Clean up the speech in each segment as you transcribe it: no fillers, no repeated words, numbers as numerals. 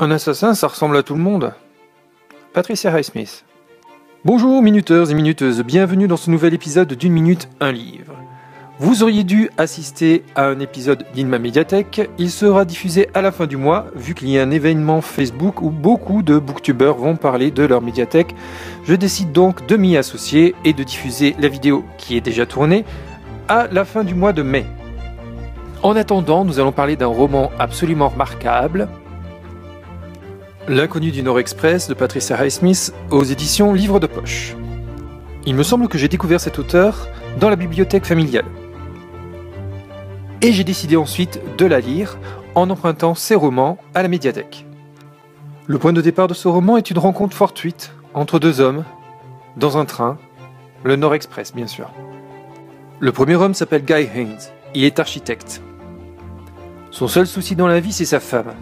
Un assassin, ça ressemble à tout le monde. Patricia Highsmith. Bonjour minuteurs et minuteuses, bienvenue dans ce nouvel épisode d'une minute, un livre. Vous auriez dû assister à un épisode d'In ma médiathèque, il sera diffusé à la fin du mois, vu qu'il y a un événement Facebook où beaucoup de booktubeurs vont parler de leur médiathèque. Je décide donc de m'y associer et de diffuser la vidéo qui est déjà tournée à la fin du mois de mai. En attendant, nous allons parler d'un roman absolument remarquable, L'inconnu du Nord Express de Patricia Highsmith aux éditions Livre de Poche. Il me semble que j'ai découvert cet auteur dans la bibliothèque familiale. Et j'ai décidé ensuite de la lire en empruntant ses romans à la médiathèque. Le point de départ de ce roman est une rencontre fortuite entre deux hommes, dans un train, le Nord Express bien sûr. Le premier homme s'appelle Guy Haynes, il est architecte. Son seul souci dans la vie, c'est sa femme.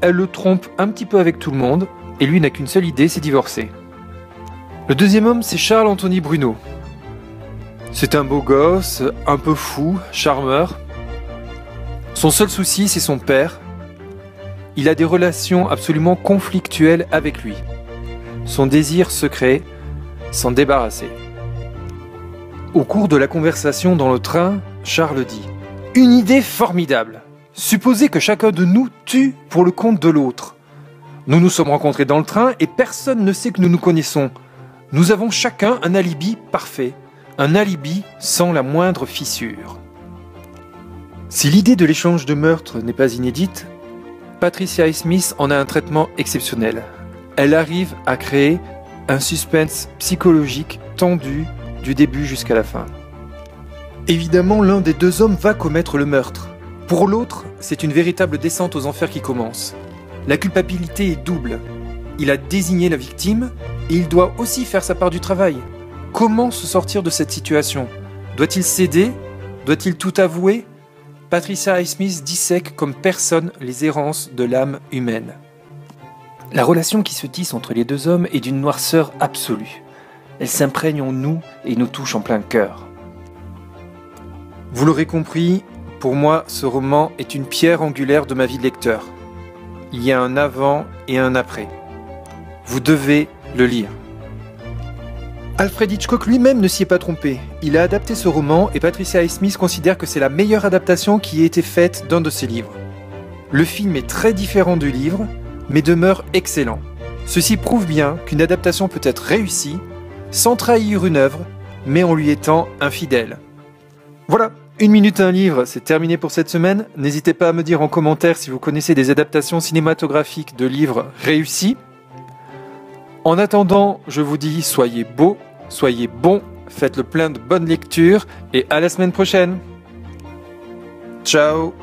Elle le trompe un petit peu avec tout le monde, et lui n'a qu'une seule idée, c'est divorcer. Le deuxième homme, c'est Charles Anthony Bruno. C'est un beau gosse, un peu fou, charmeur. Son seul souci, c'est son père. Il a des relations absolument conflictuelles avec lui. Son désir secret, s'en débarrasser. Au cours de la conversation dans le train, Charles dit « Une idée formidable ! Supposez que chacun de nous tue pour le compte de l'autre. Nous nous sommes rencontrés dans le train et personne ne sait que nous nous connaissons. Nous avons chacun un alibi parfait, un alibi sans la moindre fissure. » Si l'idée de l'échange de meurtres n'est pas inédite, Patricia Highsmith en a un traitement exceptionnel. Elle arrive à créer un suspense psychologique tendu du début jusqu'à la fin. Évidemment, l'un des deux hommes va commettre le meurtre. Pour l'autre, c'est une véritable descente aux enfers qui commence. La culpabilité est double. Il a désigné la victime et il doit aussi faire sa part du travail. Comment se sortir de cette situation? Doit-il céder? Doit-il tout avouer? Patricia Highsmith dissèque comme personne les errances de l'âme humaine. La relation qui se tisse entre les deux hommes est d'une noirceur absolue. Elle s'imprègne en nous et nous touche en plein cœur. Vous l'aurez compris, pour moi, ce roman est une pierre angulaire de ma vie de lecteur. Il y a un avant et un après. Vous devez le lire. Alfred Hitchcock lui-même ne s'y est pas trompé. Il a adapté ce roman et Patricia Highsmith considère que c'est la meilleure adaptation qui ait été faite d'un de ses livres. Le film est très différent du livre, mais demeure excellent. Ceci prouve bien qu'une adaptation peut être réussie, sans trahir une œuvre, mais en lui étant infidèle. Voilà, une minute un livre, c'est terminé pour cette semaine. N'hésitez pas à me dire en commentaire si vous connaissez des adaptations cinématographiques de livres réussis. En attendant, je vous dis soyez beaux, soyez bons, faites le plein de bonnes lectures et à la semaine prochaine. Ciao.